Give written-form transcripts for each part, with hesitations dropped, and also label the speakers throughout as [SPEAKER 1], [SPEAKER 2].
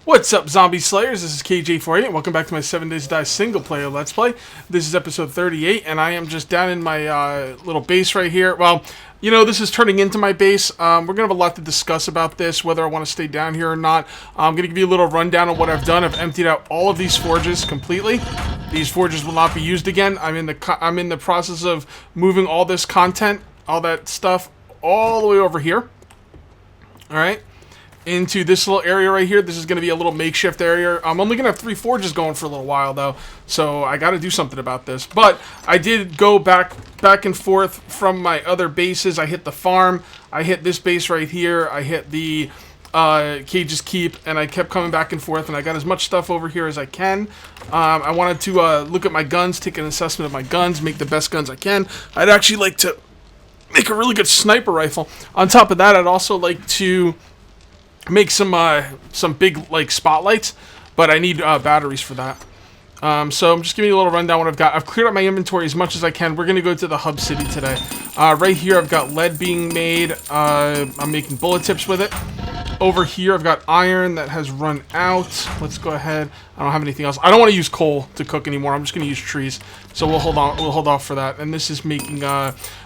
[SPEAKER 1] What's up, Zombie Slayers? This is KJ48, and welcome back to my 7 Days to Die single-player Let's Play. This is episode 38, and I am just down in my little base right here. Well, you know, this is turning into my base. We're going to have a lot to discuss about this, whether I want to stay down here or not. I'm going to give you a little rundown of what I've done. I've emptied out all of these forges completely. These forges will not be used again. I'm in the process of moving all this content, all that stuff, all the way over here. Alright? Into this little area right here. This is going to be a little makeshift area. I'm only going to have 3 forges going for a little while, though, so I got to do something about this. But I did go back and forth from my other bases. I hit the farm. I hit this base right here. I hit the Cage's Keep, and I kept coming back and forth, and I got as much stuff over here as I can. I wanted to look at my guns, take an assessment of my guns, make the best guns I can. I'd actually like to make a really good sniper rifle. On top of that, I'd also like to make some big, like, spotlights, but I need batteries for that. So I'm just giving you a little rundown what I've got. I've cleared out my inventory as much as I can. We're going to go to the hub city today. Right here, I've got lead being made. I'm making bullet tips with it. Over here, I've got iron that has run out. Let's go ahead. I don't have anything else. I don't want to use coal to cook anymore. I'm just going to use trees. So we'll hold on. We'll hold off for that. And this is making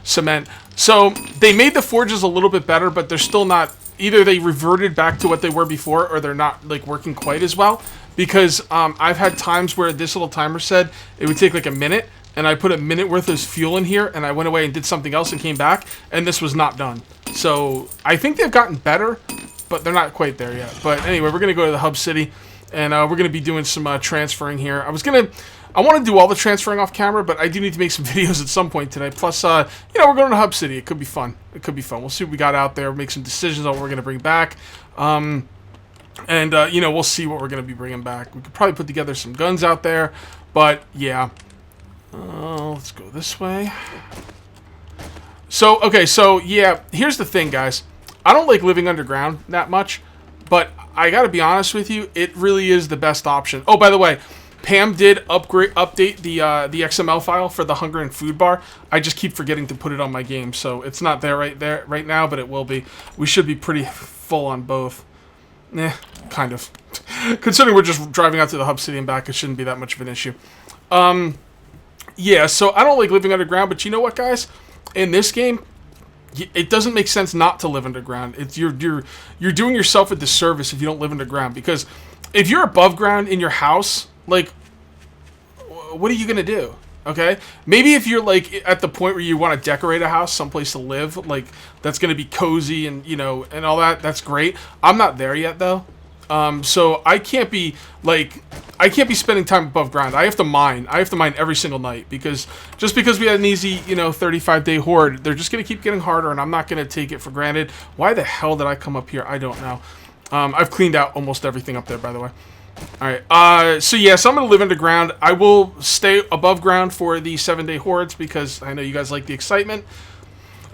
[SPEAKER 1] cement. So they made the forges a little bit better, but they're still not. Either they reverted back to what they were before, or they're not, like, working quite as well. Because I've had times where this little timer said it would take like a minute, and I put a minute worth of fuel in here, and I went away and did something else and came back, and this was not done. So I think they've gotten better, but they're not quite there yet. But anyway, we're gonna go to the hub city, and we're gonna be doing some transferring here. I want to do all the transferring off camera, but I do need to make some videos at some point today. Plus, you know, we're going to Hub City. It could be fun. It could be fun. We'll see what we got out there. Make some decisions on what we're going to bring back. You know, we'll see what we're going to be bringing back. We could probably put together some guns out there. But, yeah. Let's go this way. So, okay, so, yeah. Here's the thing, guys. I don't like living underground that much. But I got to be honest with you. It really is the best option. Oh, by the way, Pam did update the XML file for the hunger and food bar. I just keep forgetting to put it on my game, so it's not there right now, but it will be. We should be pretty full on both. Kind of. Considering we're just driving out to the hub city and back, it shouldn't be that much of an issue. Yeah, so I don't like living underground, but you know what, guys? In this game, it doesn't make sense not to live underground. You're doing yourself a disservice if you don't live underground, because if you're above ground in your house, like, what are you gonna do? Okay, maybe if you're like at the point where you want to decorate a house, someplace to live, like that's gonna be cozy and, you know, and all that. That's great. I'm not there yet though, so I can't be spending time above ground. I have to mine. I have to mine every single night, because just because we had an easy, you know, 35-day horde, they're just gonna keep getting harder, and I'm not gonna take it for granted. Why the hell did I come up here? I don't know. I've cleaned out almost everything up there, by the way. Alright, so yeah, so I'm going to live underground. I will stay above ground for the 7-day hordes, because I know you guys like the excitement.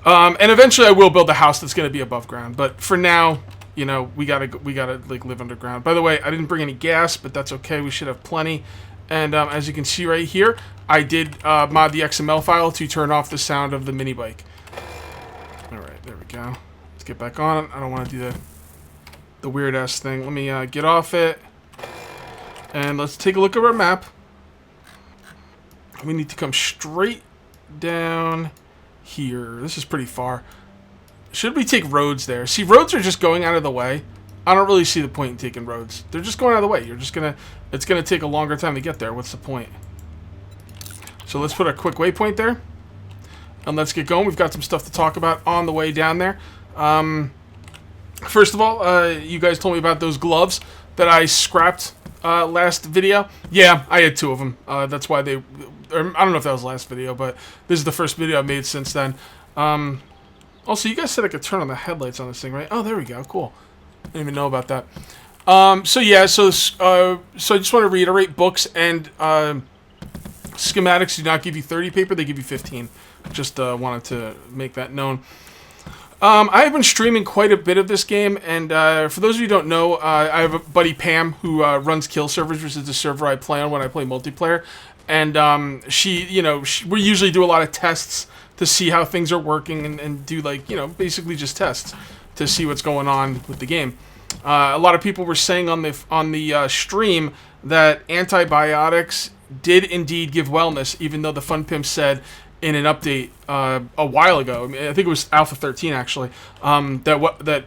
[SPEAKER 1] And eventually I will build a house that's going to be above ground. But for now, you know, we gotta like live underground. By the way, I didn't bring any gas, but that's okay. We should have plenty. And as you can see right here, I did mod the XML file to turn off the sound of the mini bike. Alright, there we go. Let's get back on it. I don't want to do the weird ass thing. Let me get off it. And let's take a look at our map. We need to come straight down here. This is pretty far. Should we take roads there? See, roads are just going out of the way. I don't really see the point in taking roads. They're just going out of the way. It's gonna take a longer time to get there. What's the point? So let's put a quick waypoint there. And let's get going. We've got some stuff to talk about on the way down there. First of all, you guys told me about those gloves that I scrapped last video. Yeah, I had 2 of them. That's why I don't know if that was last video, but this is the first video I made since then. Also, you guys said I could turn on the headlights on this thing, right? Oh, there we go. Cool. I didn't even know about that. So yeah, so I just want to reiterate, books and schematics do not give you 30 paper, they give you 15. Just wanted to make that known. I have been streaming quite a bit of this game, and for those of you who don't know, I have a buddy Pam who runs Kill Servers, which is the server I play on when I play multiplayer. And we usually do a lot of tests to see how things are working, and do, like, you know, basically just tests to see what's going on with the game. A lot of people were saying on the stream that antibiotics did indeed give wellness, even though the Fun Pimps said in an update a while ago. I mean, I think it was Alpha 13 actually. That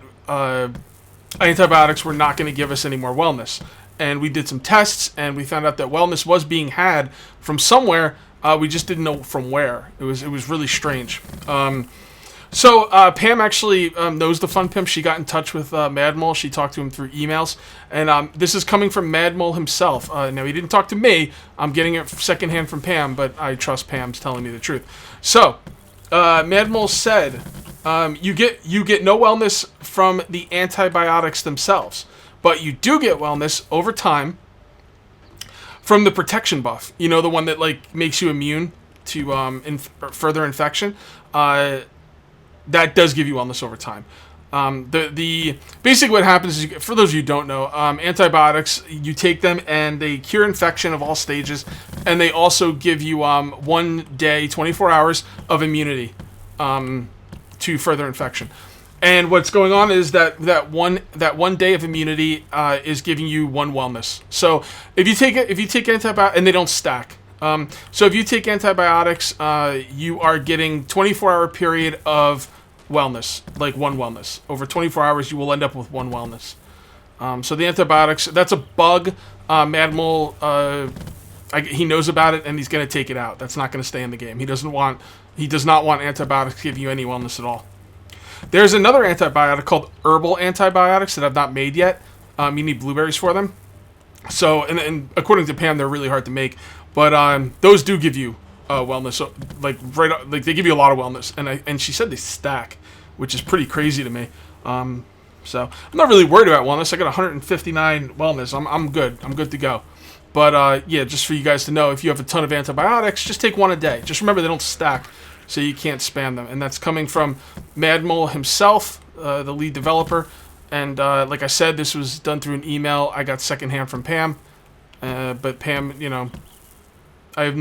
[SPEAKER 1] antibiotics were not going to give us any more wellness. And we did some tests, and we found out that wellness was being had from somewhere. We just didn't know from where. It was really strange. So Pam actually knows the Fun Pimp. She got in touch with Madmole. She talked to him through emails. And this is coming from Madmole himself. Now, he didn't talk to me. I'm getting it secondhand from Pam, but I trust Pam's telling me the truth. So, Madmole said, you get no wellness from the antibiotics themselves, but you do get wellness over time from the protection buff. You know, the one that like makes you immune to further infection. That does give you wellness over time. The basically what happens is, for those of you who don't know, antibiotics, you take them and they cure infection of all stages, and they also give you 1 day, 24 hours of immunity to further infection. And what's going on is that one day of immunity is giving you 1 wellness. So if you take antibiotics, and they don't stack. So if you take antibiotics, you are getting 24-hour period of wellness, like 1 wellness. Over 24 hours, you will end up with 1 wellness. So the antibiotics, that's a bug. Madmole, he knows about it, and he's going to take it out. That's not going to stay in the game. He does not want antibiotics giving you any wellness at all. There's another antibiotic called herbal antibiotics that I've not made yet. You need blueberries for them. So, and according to Pam, they're really hard to make. But those do give you wellness. So, like they give you a lot of wellness. And she said they stack, which is pretty crazy to me. So I'm not really worried about wellness. I got 159 wellness. I'm good. I'm good to go. But yeah, just for you guys to know, if you have a ton of antibiotics, just take 1 a day. Just remember they don't stack, so you can't spam them. And that's coming from Madmole himself, the lead developer. And like I said, this was done through an email I got secondhand from Pam. But Pam, you know, I'm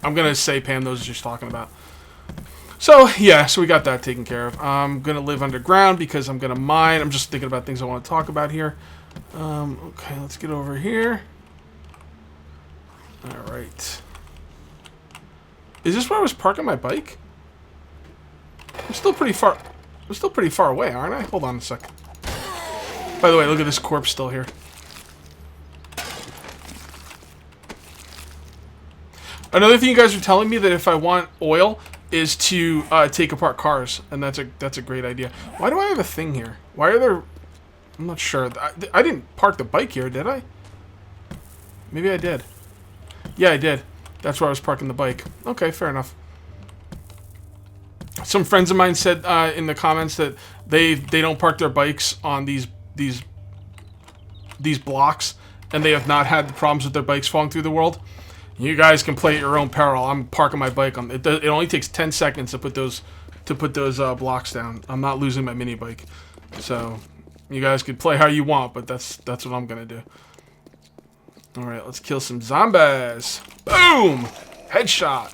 [SPEAKER 1] gonna say Pam knows what she's talking about. So yeah, so we got that taken care of. I'm gonna live underground because I'm gonna mine. I'm just thinking about things I want to talk about here. Okay, let's get over here. All right. Is this where I was parking my bike? I'm still pretty far away, aren't I? Hold on a second. By the way, look at this corpse still here. Another thing you guys are telling me that if I want oil is to take apart cars, and that's a great idea. Why do I have a thing here? Why are there? I'm not sure. I didn't park the bike here, did I? Maybe I did. Yeah, I did. That's where I was parking the bike. Okay, fair enough. Some friends of mine said in the comments that they don't park their bikes on these blocks, and they have not had the problems with their bikes falling through the world. You guys can play at your own peril. I'm parking my bike on it. It only takes 10 seconds to put those blocks down. I'm not losing my mini bike, so you guys can play how you want, but that's what I'm gonna do. All right, let's kill some zombies. Boom! Headshot.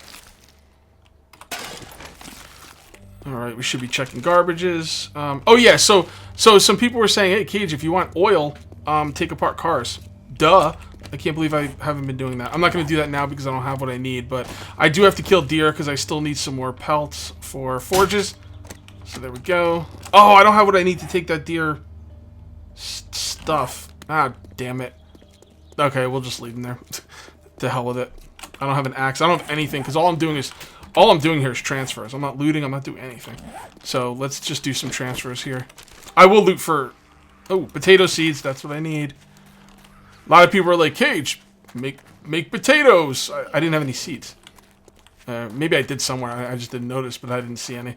[SPEAKER 1] All right, we should be checking garbages. Oh yeah, so some people were saying, hey Cage, if you want oil, take apart cars. Duh. I can't believe I haven't been doing that. I'm not going to do that now because I don't have what I need, but I do have to kill deer because I still need some more pelts for forges. So there we go. Oh, I don't have what I need to take that deer stuff. Ah, damn it. Okay, we'll just leave them there. To hell with it. I don't have an axe. I don't have anything because all I'm doing here is transfers. I'm not looting. I'm not doing anything. So let's just do some transfers here. I will loot for... Oh, potato seeds. That's what I need. A lot of people are like, Cage, make potatoes. I didn't have any seeds. Maybe I did somewhere. I just didn't notice, but I didn't see any.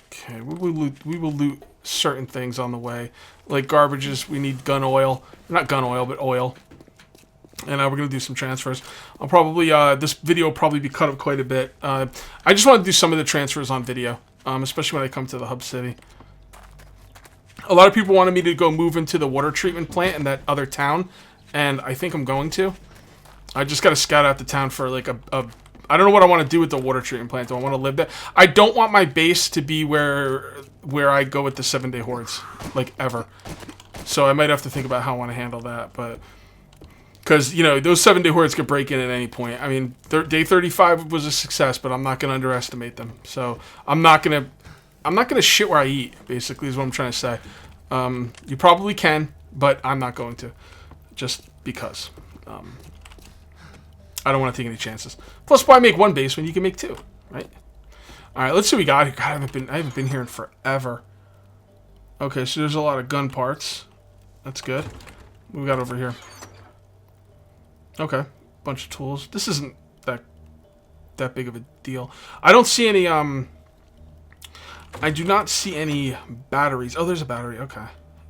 [SPEAKER 1] Okay, we will loot certain things on the way. Like garbages, we need gun oil. Not gun oil, but oil. And we're going to do some transfers. I'll probably, this video will probably be cut up quite a bit. I just want to do some of the transfers on video, especially when I come to the hub city. A lot of people wanted me to go move into the water treatment plant in that other town, and I think I'm going to. I just got to scout out the town for like I don't know what I want to do with the water treatment plant. Do I want to live there? I don't want my base to be where where I go with the 7-day hordes, like, ever. So I might have to think about how I want to handle that, but... Because, you know, those 7-day hordes could break in at any point. I mean, day 35 was a success, but I'm not going to underestimate them. So I'm not going to shit where I eat, basically, is what I'm trying to say. You probably can, but I'm not going to. Just because. I don't want to take any chances. Plus, why make one base when you can make two, right? All right, let's see what we got here. God, I haven't been here in forever. Okay, so there's a lot of gun parts. That's good. What we got over here? Okay, bunch of tools. This isn't that big of a deal. I don't see any, I do not see any batteries. Oh, there's a battery. Okay.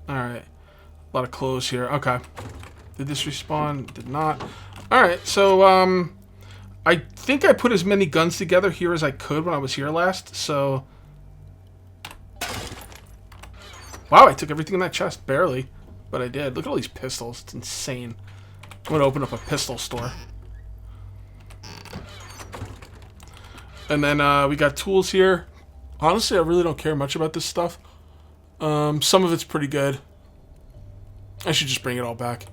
[SPEAKER 1] Alright. A lot of clothes here. Okay. Did this respawn? Did not. Alright, so, I think I put as many guns together here as I could when I was here last, so... Wow, I took everything in that chest. Barely. But I did. Look at all these pistols. It's insane. I'm going to open up a pistol store. And then we got tools here. Honestly, I really don't care much about this stuff. Some of it's pretty good. I should just bring it all back.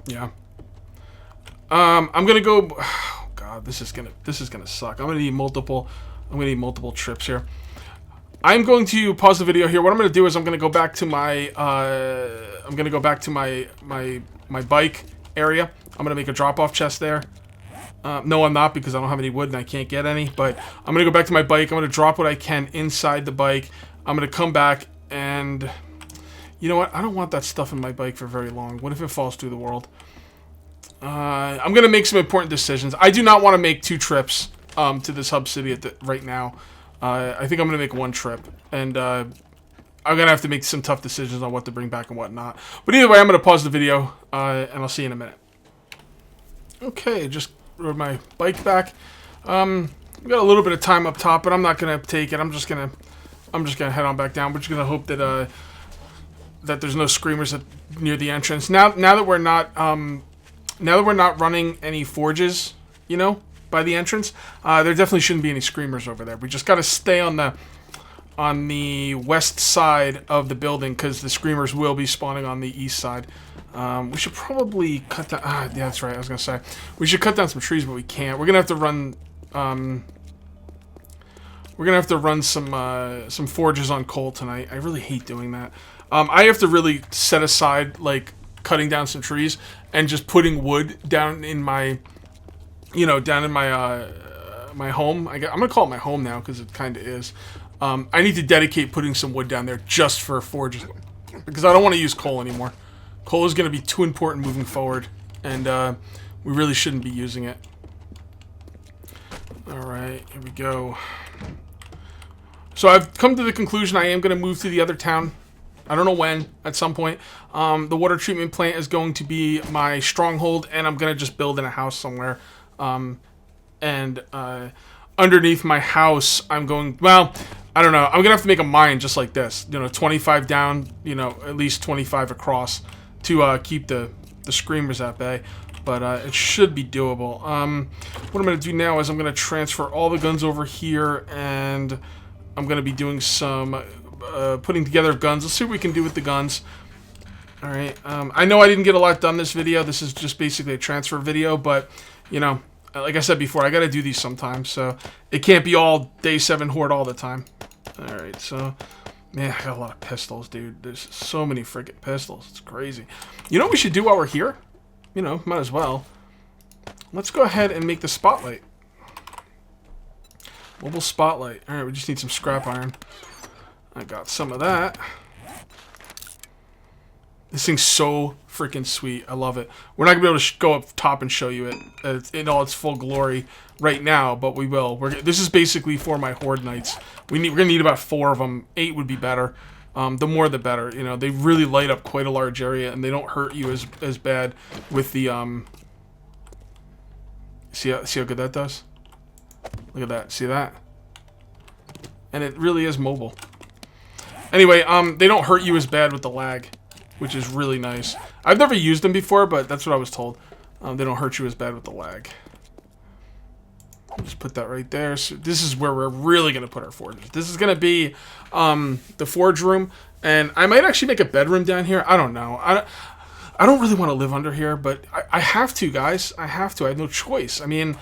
[SPEAKER 1] Yeah. I'm going to go... Oh, God, this is gonna suck. I'm going to need multiple trips here. I'm going to pause the video here. What I'm going to do is I'm going to go back to my my bike area. I'm going to make a drop-off chest there. No, I'm not, because I don't have any wood and I can't get any. But I'm going to go back to my bike. I'm going to drop what I can inside the bike. I'm going to come back and... You know what? I don't want that stuff in my bike for very long. What if it falls through the world? I'm going to make some important decisions. I do not want to make 2 trips to this hub city right now. I think I'm going to make 1 trip. And I'm going to have to make some tough decisions on what to bring back and what not. But either way, I'm going to pause the video, and I'll see you in a minute. Okay, just rode my bike back. We got a little bit of time up top, but I'm not going to take it. I'm just going to head on back down. We're just going to hope that that there's no screamers near the entrance. Now that we're not running any forges, you know, by the entrance, there definitely shouldn't be any screamers over there. We just got to stay on the west side of the building, because the screamers will be spawning on the east side. We should probably cut down... yeah, that's right. I was going to say. We should cut down some trees, but we can't. We're going to have to run... we're going to have to run some forges on coal tonight. I really hate doing that. I have to really set aside, like, cutting down some trees and just putting wood down in my... You know, down in my my home. I'm going to call it my home now, because it kind of is. I need to dedicate putting some wood down there just for forges, because I don't want to use coal anymore. Coal is going to be too important moving forward, and we really shouldn't be using it. Alright, here we go. So I've come to the conclusion I am going to move to the other town. I don't know when, at some point. The water treatment plant is going to be my stronghold, and I'm going to just build in a house somewhere. Underneath my house, I'm going... Well, I don't know. I'm going to have to make a mine just like this. You know, 25 down, you know, at least 25 across to keep the screamers at bay. But it should be doable. What I'm going to do now is I'm going to transfer all the guns over here, and I'm going to be doing some putting together of guns. Let's see what we can do with the guns. Alright, I know I didn't get a lot done this video. This is just basically a transfer video, but, you know, like I said before, I gotta do these sometimes, so it can't be all day 7 horde all the time. Alright, so, man, I got a lot of pistols, dude. There's so many freaking pistols. It's crazy. You know what we should do while we're here? You know, might as well. Let's go ahead and make the spotlight. Mobile spotlight. Alright, we just need some scrap iron. I got some of that. This thing's so freaking sweet. I love it. We're not going to be able to go up top and show you it in all its full glory right now, but we will. This is basically for my horde nights. We're going to need about 4 of them. 8 would be better. The more the better. You know, they really light up quite a large area, and they don't hurt you as bad with the... See how good that does? Look at that. See that? And it really is mobile. Anyway, they don't hurt you as bad with the lag, which is really nice. I've never used them before, but that's what I was told. They don't hurt you as bad with the lag. Just put that right there. So this is where we're really going to put our forges. This is going to be the forge room. And I might actually make a bedroom down here. I don't know. I don't really want to live under here, but I have to, guys. I have to. I have no choice. I mean,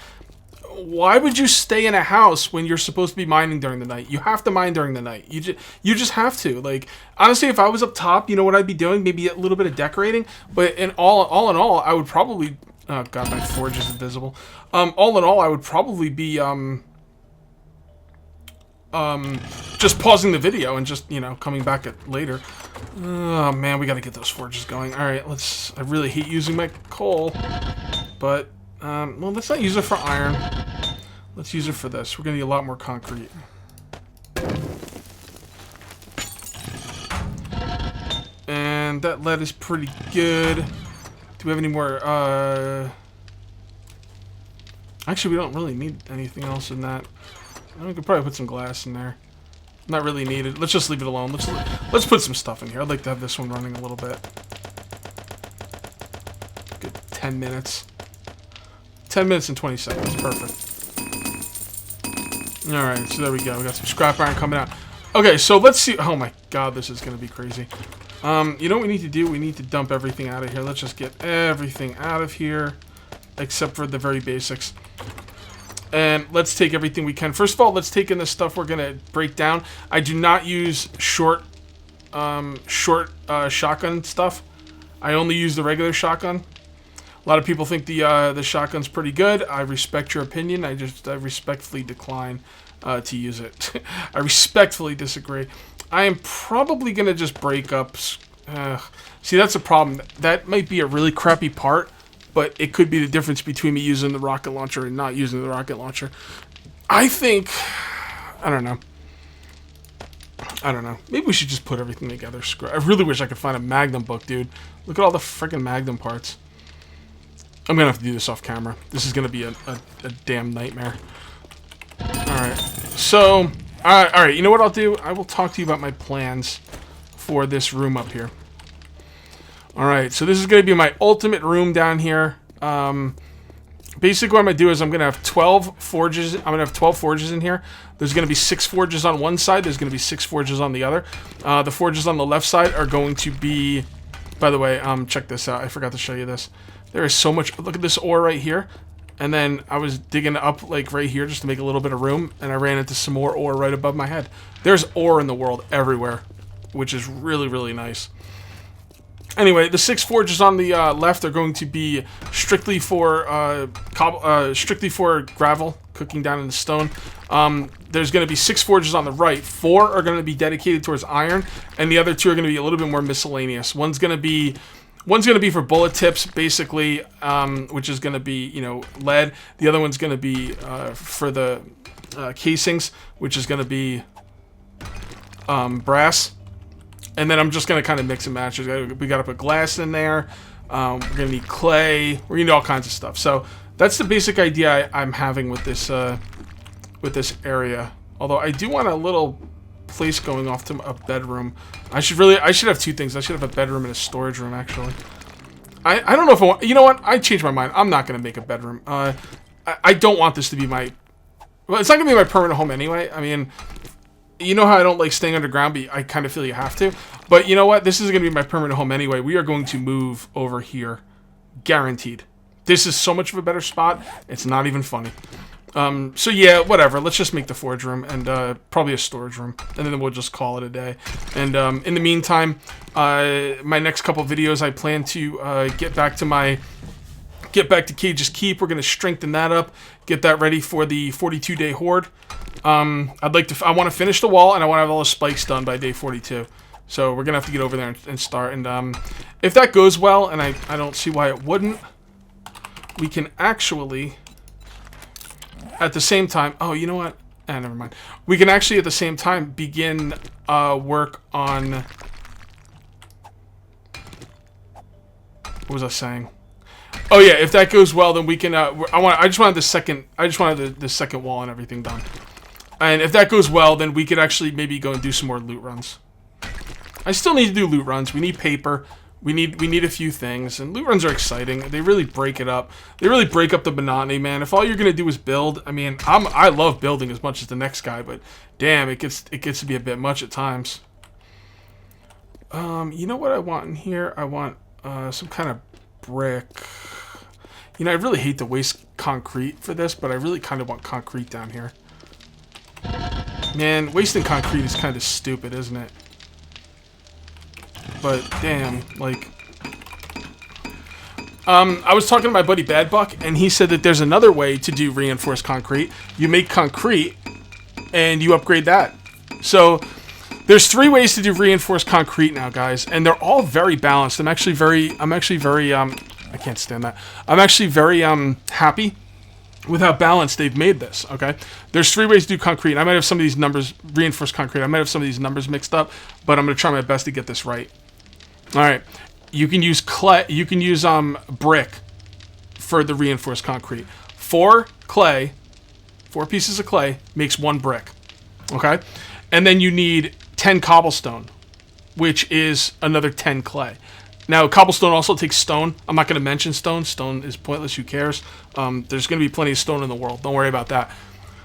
[SPEAKER 1] why would you stay in a house when you're supposed to be mining during the night? You have to mine during the night. You just have to. Like, honestly, if I was up top, you know what I'd be doing? Maybe a little bit of decorating. But all in all, I would probably... Oh, God, my forge is invisible. All in all, I would probably be... just pausing the video and just, you know, coming back later. Oh, man, we got to get those forges going. All right, let's... I really hate using my coal. But, well, let's not use it for iron. Let's use it for this. We're going to need a lot more concrete. And that lead is pretty good. Do we have any more, Actually, we don't really need anything else in that. We could probably put some glass in there. Not really needed. Let's just leave it alone. Let's put some stuff in here. I'd like to have this one running a little bit. Good 10 minutes. 10 minutes and 20 seconds. Perfect. Alright, so there we go. We got some scrap iron coming out. Okay, so let's see. Oh my God, this is going to be crazy. You know what we need to do? We need to dump everything out of here. Let's just get everything out of here. Except for the very basics. And let's take everything we can. First of all, let's take in the stuff we're going to break down. I do not use short shotgun stuff. I only use the regular shotgun. A lot of people think the shotgun's pretty good. I respect your opinion. I respectfully decline to use it. I respectfully disagree. I am probably going to just break up... see, that's a problem. That might be a really crappy part. But it could be the difference between me using the rocket launcher and not using the rocket launcher. I think... I don't know. Maybe we should just put everything together. I really wish I could find a Magnum book, dude. Look at all the freaking Magnum parts. I'm going to have to do this off camera. This is going to be a damn nightmare. Alright. So... Alright, you know what I'll do? I will talk to you about my plans for this room up here. Alright, so this is going to be my ultimate room down here. Basically what I'm going to do is I'm going to have 12 forges. I'm going to have 12 forges in here. There's going to be 6 forges on one side. There's going to be 6 forges on the other. The forges on the left side are going to be... By the way, check this out. I forgot to show you this. There is so much... Look at this ore right here. And then I was digging up like right here just to make a little bit of room. And I ran into some more ore right above my head. There's ore in the world everywhere. Which is really, really nice. Anyway, the 6 forges on the left are going to be strictly for gravel, cooking down in the stone. There's going to be 6 forges on the right. 4 are going to be dedicated towards iron, and the other 2 are going to be a little bit more miscellaneous. One's going to be for bullet tips, basically, which is going to be, you know, lead. The other one's going to be for the casings, which is going to be brass. And then I'm just going to kind of mix and match. We got to put glass in there. We're going to need clay. We're going to need all kinds of stuff. So that's the basic idea I'm having with this area. Although I do want a little place going off to a bedroom. I should have 2 things. I should have a bedroom and a storage room, actually. I don't know if I want... You know what? I changed my mind. I'm not going to make a bedroom. I don't want this to be my... Well, it's not going to be my permanent home anyway. I mean... You know how I don't like staying underground, but I kind of feel you have to. But you know what? This is going to be my permanent home anyway. We are going to move over here. Guaranteed. This is so much of a better spot. It's not even funny. So yeah, whatever. Let's just make the forge room and probably a storage room. And then we'll just call it a day. And in the meantime, my next couple videos, I plan to get back to Cage's Keep. We're going to strengthen that up. Get that ready for the 42-day horde. I want to finish the wall, and I want to have all the spikes done by day 42. So we're going to have to get over there and start. And if that goes well, and I don't see why it wouldn't, we can actually, at the same time... Oh, you know what? Never mind. We can actually, at the same time, begin work on... What was I saying? Oh yeah, if that goes well, then we can. I just wanted the second wall and everything done. And if that goes well, then we could actually maybe go and do some more loot runs. I still need to do loot runs. We need paper. We need a few things, and loot runs are exciting. They really break it up. They really break up the monotony, man. If all you're gonna do is build, I mean, I love building as much as the next guy, but damn, it gets to be a bit much at times. You know what I want in here? I want some kind of brick. You know, I really hate to waste concrete for this, but I really kind of want concrete down here. Man, wasting concrete is kind of stupid, isn't it? But damn, like, I was talking to my buddy Bad Buck, and he said that there's another way to do reinforced concrete. You make concrete, and you upgrade that. So there's 3 ways to do reinforced concrete now, guys, and they're all very balanced. I'm actually very, I can't stand that. I'm actually very happy with how balanced they've made this. Okay, there's 3 ways to do concrete. I might have some of these numbers, reinforced concrete. I might have some of these numbers mixed up, but I'm gonna try my best to get this right. All right, you can use clay. You can use brick for the reinforced concrete. 4 pieces of clay makes 1 brick. Okay, and then you need 10 cobblestone, which is another 10 clay. Now, cobblestone also takes stone. I'm not going to mention stone. Stone is pointless. Who cares? There's going to be plenty of stone in the world. Don't worry about that.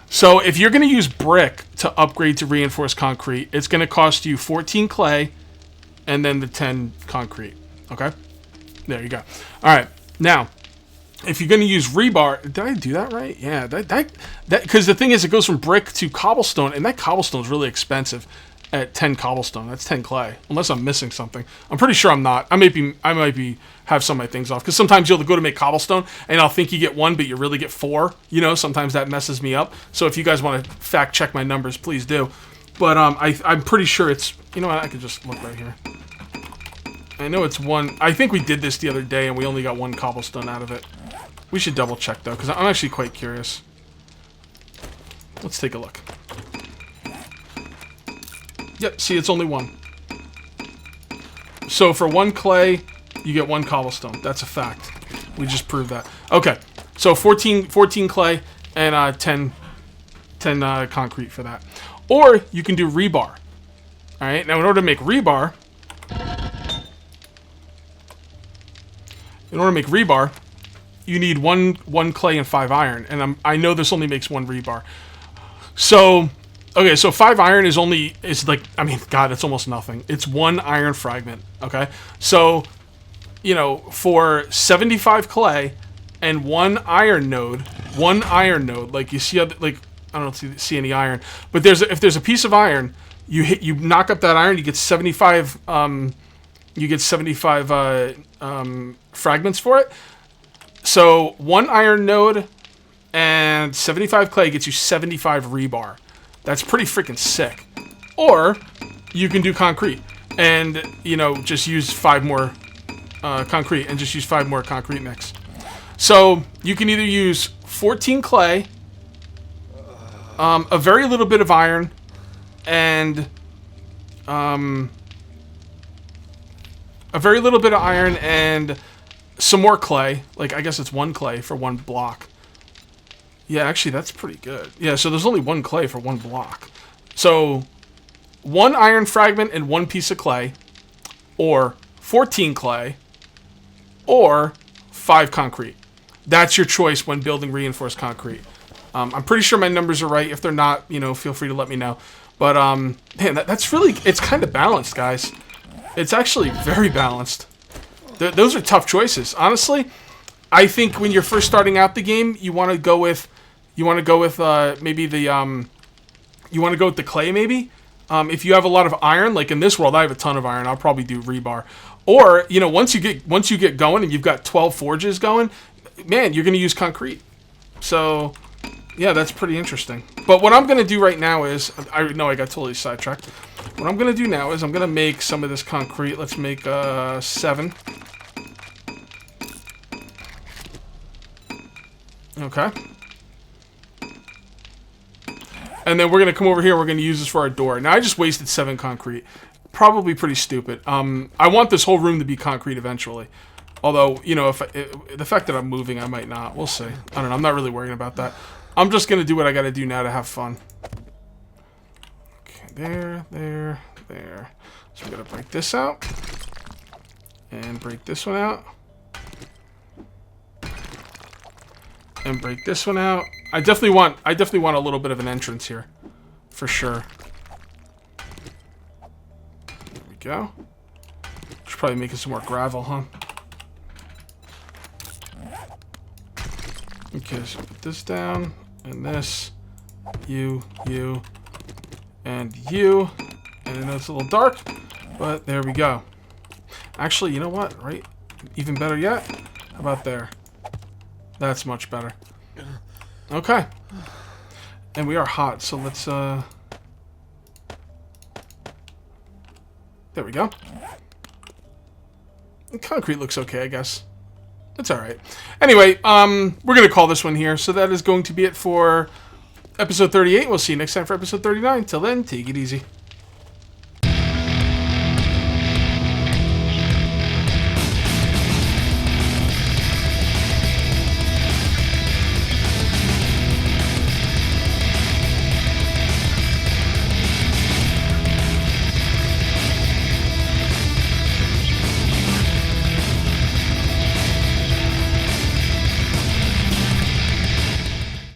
[SPEAKER 1] So if you're going to use brick to upgrade to reinforced concrete, it's going to cost you 14 clay and then the 10 concrete. Okay? There you go. All right. Now, if you're going to use rebar, did I do that right? Yeah, that because the thing is, it goes from brick to cobblestone, and that cobblestone is really expensive. At 10 cobblestone, that's 10 clay. Unless I'm missing something, I'm pretty sure I'm not. I might be have some of my things off, because sometimes you'll go to make cobblestone, and I'll think you get 1, but you really get 4. You know, sometimes that messes me up. So if you guys want to fact check my numbers, please do. But I'm pretty sure it's. You know what? I could just look right here. I know it's 1. I think we did this the other day, and we only got 1 cobblestone out of it. We should double check though, because I'm actually quite curious. Let's take a look. Yep, see, it's only 1. So for 1 clay, you get 1 cobblestone. That's a fact. We just proved that. Okay, so 14 clay and 10 concrete for that. Or you can do rebar. All right, now in order to make rebar, you need 1 clay and 5 iron. And I know this only makes 1 rebar. So okay, so 5 iron is like, I mean, God, it's almost nothing. It's 1 iron fragment, okay? So, you know, for 75 clay and 1 iron node, like you see, like, I don't see any iron, but if there's a piece of iron, you knock up that iron, you get 75, fragments for it. So 1 iron node and 75 clay gets you 75 rebar. That's pretty freaking sick. Or you can do concrete and, you know, just use 5 more concrete and just use 5 more concrete mix. So you can either use 14 clay, a very little bit of iron, and some more clay. Like, I guess it's 1 clay for 1 block. Yeah, actually, that's pretty good. Yeah, so there's only 1 clay for 1 block. So 1 iron fragment and 1 piece of clay, or 14 clay, or 5 concrete. That's your choice when building reinforced concrete. I'm pretty sure my numbers are right. If they're not, you know, feel free to let me know. But, man, that's really, it's kind of balanced, guys. It's actually very balanced. Those are tough choices. Honestly, I think when you're first starting out the game, you want to go with maybe the you want to go with the clay maybe. If you have a lot of iron, like in this world, I have a ton of iron. I'll probably do rebar. Or, you know, once you get going and you've got 12 forges going, man, you're going to use concrete. So, yeah, that's pretty interesting. But what I'm going to do right now is, I know I got totally sidetracked. What I'm going to do now is I'm going to make some of this concrete. Let's make 7. Okay. And then we're going to come over here. We're going to use this for our door. Now, I just wasted 7 concrete. Probably pretty stupid. I want this whole room to be concrete eventually. Although, you know, the fact that I'm moving, I might not. We'll see. I don't know. I'm not really worrying about that. I'm just going to do what I got to do now to have fun. Okay, there. So we're going to break this out. And break this one out. And break this one out. I definitely want a little bit of an entrance here. For sure. There we go. Should probably make it some more gravel, huh? Okay, so put this down, and this, you, and you. And I know it's a little dark, but there we go. Actually, you know what, right? Even better yet, how about there? That's much better. Okay. And we are hot, so let's, there we go. The concrete looks okay, I guess. It's alright. Anyway, we're going to call this one here. So that is going to be it for episode 38. We'll see you next time for episode 39. Till then, take it easy.